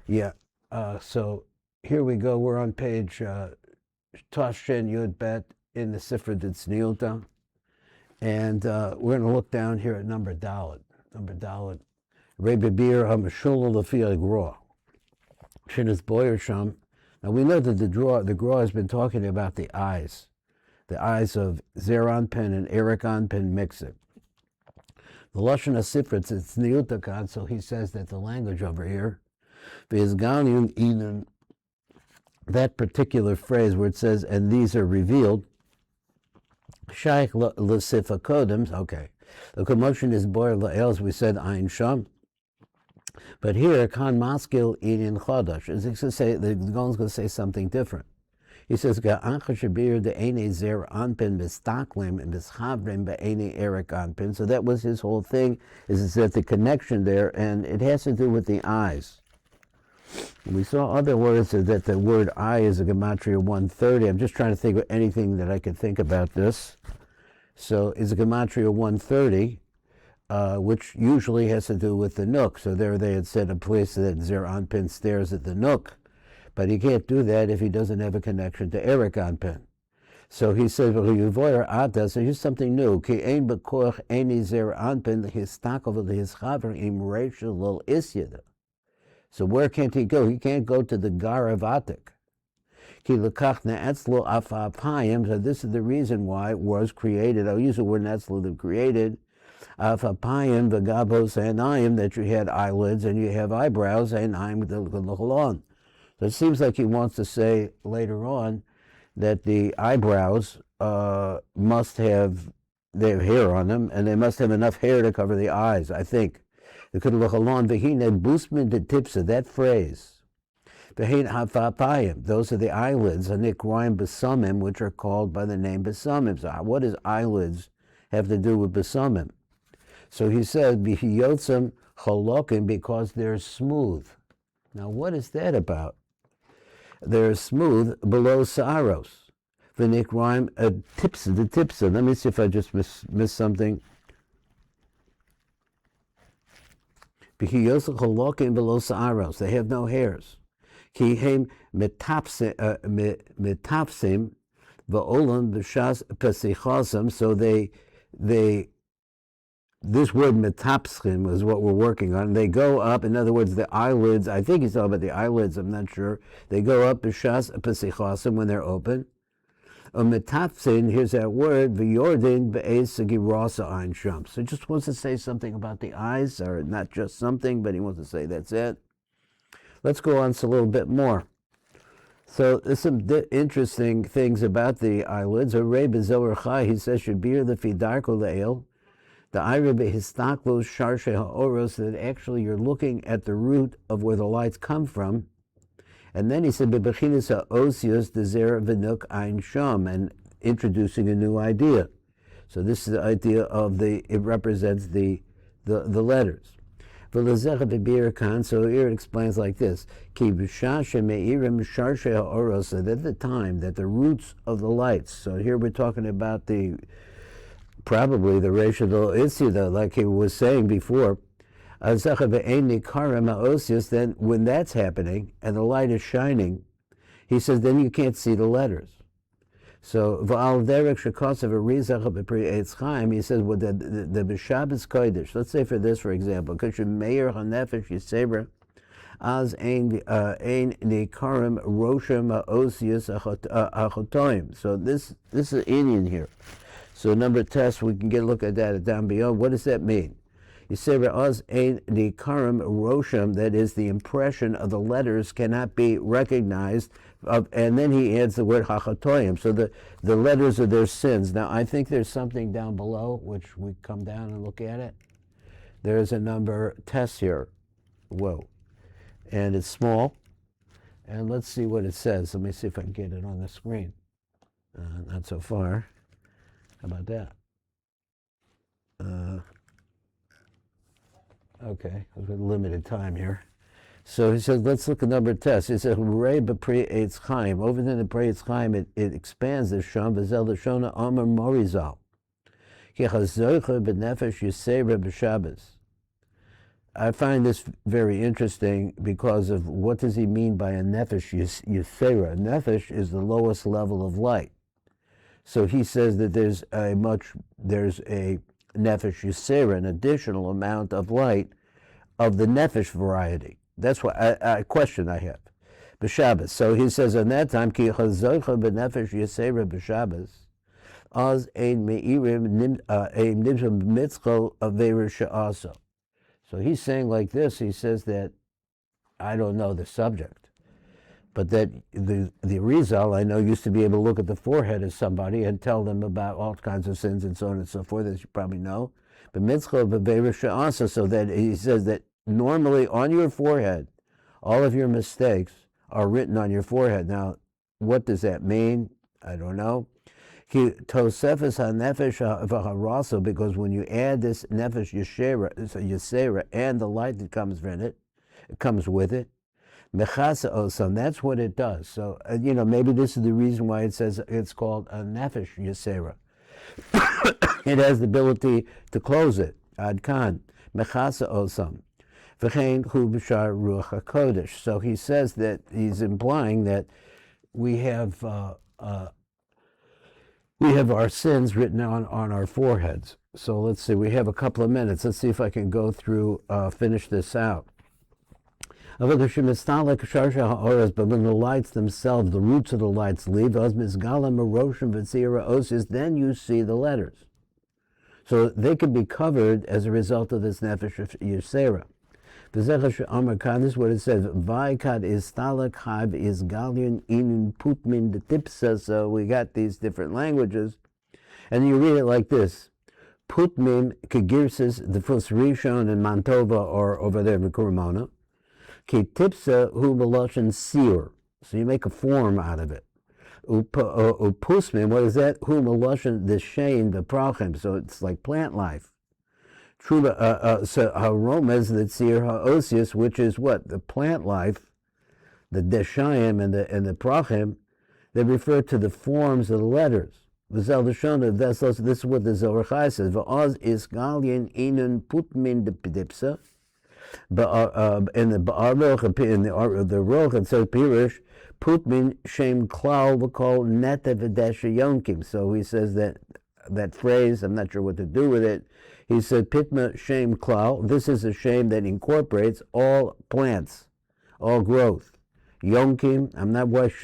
Yeah. So here we go. We're on page Tashen Yud Bet in the Sifra D'TZNIUTA. And we're going to look down here at number Dalet. Number Dalet. Rabbi Bir HaMeshulal Lefi HaGrah. Shinas Boyer Sham. Now we know that the Grah has been talking about the eyes of Zeranpin and Ericanpin mixing. The Lashon HaSifra D'TZNIUTA, so he says that the language over here, that particular phrase where it says, and these are revealed, Shaykh L'Sifa Kodems, okay. The commotion is Boyer La'el, as we said, Ayin Sham. But here, Khan Maskil Idin Chodesh, is going to say, the Gaon's going to say something different. He says, Ga'ancha Shabir de Eine Zer Anpin Bistaklim and Bischavrim Be'ene Erik Anpin. So that was his whole thing, is that the connection there, and it has to do with the eyes. We saw other words that the word eye is a gematria 130. I'm just trying to think of anything that I could think about this. So it's a gematria 130, which usually has to do with the nook. So there they had said a place that Zer Anpin stares at the nook. But he can't do that if he doesn't have a connection to Erik Anpin. So he says, so here's something new. So where can't he go? He can't go to the Gar of Atik. So this is the reason why it was created. I'll use the word netzlo, created. Afapayim v'gabos einayim, that you had eyelids and you have eyebrows, einayim l'cholon. So it seems like he wants to say later on that the eyebrows must have, they have hair on them, and they must have enough hair to cover the eyes, I think. It could look along v'hined busman de tipsa, that phrase. V'hin hafapayim, those are the eyelids, anikroim besamim, which are called by the name besamim. So what does eyelids have to do with besamim? So he says, v'hiyotzim cholokim, because they're smooth. Now what is that about? They're smooth below saros. V'nikroim tipsa, the tipsa. Let me see if I just missed something. Below sa'aros, they have no hairs. Kihem metapsim va'olam b'shas pesichosam. So they this word metapsim is what we're working on. They go up. In other words, the eyelids. I think he's talking about the eyelids. I'm not sure. They go up b'shas pesichosam when they're open. Metapsin, here's that word, v'yordin be'esagi rasa ein sham. So he just wants to say something about the eyes, or not just something, but he wants to say that's it. Let's go on to a little bit more. So there's some interesting things about the eyelids. Rabbi Zohar, he says, Shabir the fidarko le'el, the ira behistaklos sharshe ha'oros, that actually you're looking at the root of where the lights come from. And then he said, "Bebechinas ha'osios dezer v'nuk ein sham," and introducing a new idea. So this is the idea of it represents the letters. V'lezecha b'bir, so here it explains like this: Ki b'shashe me'irim sharshe ha'oros, that at the time that the roots of the lights. So here we're talking about probably the racial isyada, like he was saying before. Then when that's happening and the light is shining, he says, then you can't see the letters. So he says, well, the b'Shabbos Kodesh, let's say for this, for example, so this is Indian here. So number test, we can get a look at that down below. What does that mean? You say the karam rosham, that is the impression of the letters cannot be recognized, and then he adds the word hachatoyim, so the letters are their sins. Now I think there's something down below, which we come down and look at it. There's a number test here, whoa, and it's small, and let's see what it says. Let me see if I can get it on the screen. Not so far. How about that? Okay, we've got limited time here. So he says, let's look at number test. He says, Rei b'pri eitz chaim. Over there in the pri eitz chaim, it expands the sham, v'zel the shona amar morizal. Ki chazoicha b'nefesh yisera b'Shabbos. I find this very interesting because of what does he mean by a nefesh yisera? Nefesh is the lowest level of light. So he says that there's a nefesh yisera, an additional amount of light of the nefesh variety. That's what a question I have. B'Shabbos. So he says on that time, ki chazocha b'nefesh yisera b'Shabbos, az ein meirim nimsham b'mitzcho aveir she'asa. So he's saying like this, he says that, I don't know the subject, but that the Rizal, I know, used to be able to look at the forehead of somebody and tell them about all kinds of sins and so on and so forth, as you probably know. But mitzvah b'veir she'asa, so that he says that normally on your forehead, all of your mistakes are written on your forehead. Now, what does that mean? I don't know. Tosefes ha-nefesh v'harasa, because when you add this nefesh yisera and the light that comes in it, it comes with it. Mechasa osam, that's what it does. So, maybe this is the reason why it says it's called a nefesh yisera. It has the ability to close it. Ad kan. Mechasa osam. V'chein hu b'shar ruach hakodesh. So he says that he's implying that we have our sins written on our foreheads. So let's see, we have a couple of minutes. Let's see if I can go through, finish this out. But when the lights themselves, the roots of the lights leave, then you see the letters. So they could be covered as a result of this nefesh yisera. This is what it says. Vaikad is stalak is galion inun putmin the tipsa. So we got these different languages, and you read it like this: Putmin kegirsis the first rishon in Mantova or over there in Kurmona. Ki tipsa hu meloshin seer. So you make a form out of it. Upusmin, what is that? Hu meloshin the shein the prachim. So it's like plant life. So haromas the tzir haosius, which is what? The plant life, the deshayim and the prachim, they refer to the forms of the letters. This is what the Zohar says. V'oz is galien inun putmin de pidipsa. In the Roch, it says Pirush, putmin shem klal v'kol neta v'desha yonkim. So he says that phrase, I'm not sure what to do with it. He said, Pitma Shem Klau, this is a shame that incorporates all plants, all growth. Yonkim,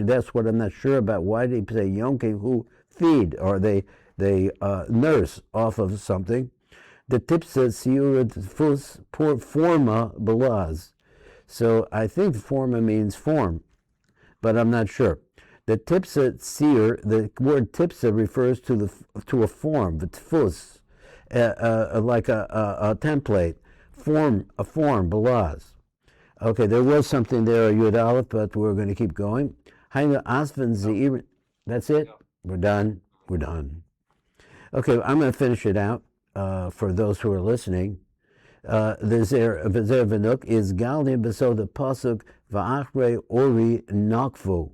that's what I'm not sure about. Why did he say Yonkim, who feed, or they nurse off of something? The tipsa siurat fus forma belaz. So I think forma means form, but I'm not sure. The tipsa seer, the word tipsa refers to a form, the tfus. Like a template, a form, balaz. Okay, there was something there, Yud Aleph, but we're going to keep going. That's it? We're done. Okay, I'm going to finish it out for those who are listening. The Venuk is Galdim Beso the Pasuk Va'achre Ori Nakvu.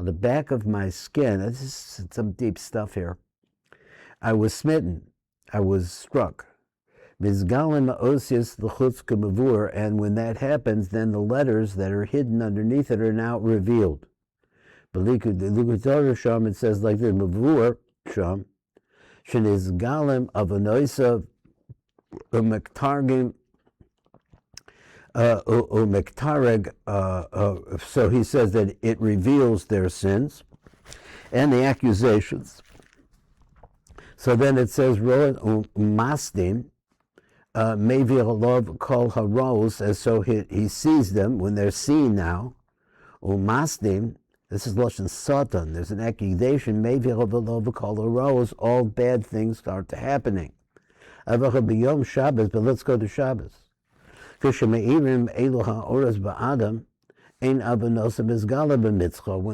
On the back of my skin, this is some deep stuff here. I was smitten. I was struck. And when that happens, then the letters that are hidden underneath it are now revealed. But it says like this: Mavur Sham, Sheniz Galim Avanoisa Umektargim Umektareg. So he says that it reveals their sins and the accusations. So then it says, Roan Masdim, Mevir Lov Kol Haros, and so he sees them when they're seen now. Masdim, this is Lashon Satan, there's an accusation, Mevir Lov Kol Haros, all bad things start to happening. B'yom Shabbos, but let's go to Shabbos. When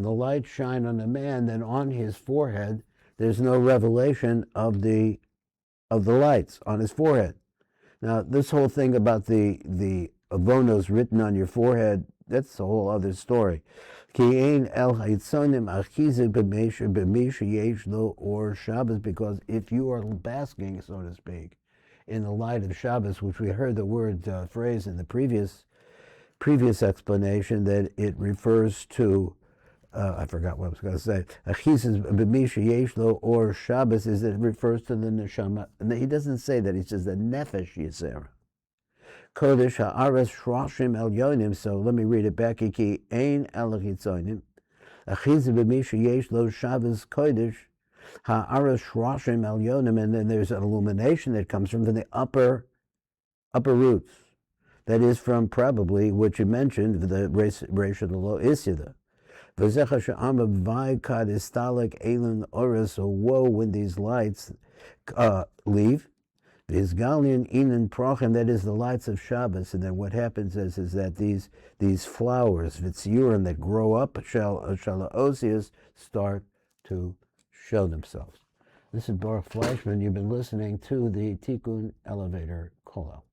the light shine on a man, then on his forehead there's no revelation of the lights on his forehead. Now, this whole thing about the avonos written on your forehead, that's a whole other story. Or Shabbos, because if you are basking, so to speak, in the light of Shabbos, which we heard the word phrase in the previous explanation, that it refers to, I forgot what I was going to say, Achizes b'misha yeshlo or Shabbos, is that it refers to the neshama. And he doesn't say that, he says the nefesh yisera. Kodesh ha'aretz shrashim elyonim. So let me read it back. Ki ein elachitzonim. Achizes b'misha yeshlo Shabbos kodesh ha'aretz shrashim elyonim. And then there's an illumination that comes from the upper roots. That is from probably, which you mentioned, the ratio of the low isyada. So woe when these lights leave. That is the lights of Shabbos. And then what happens is that these flowers, vitziurim, that grow up, shala'osius, start to show themselves. This is Baruch Fleischman. You've been listening to the Tikkun Elevator Call Out.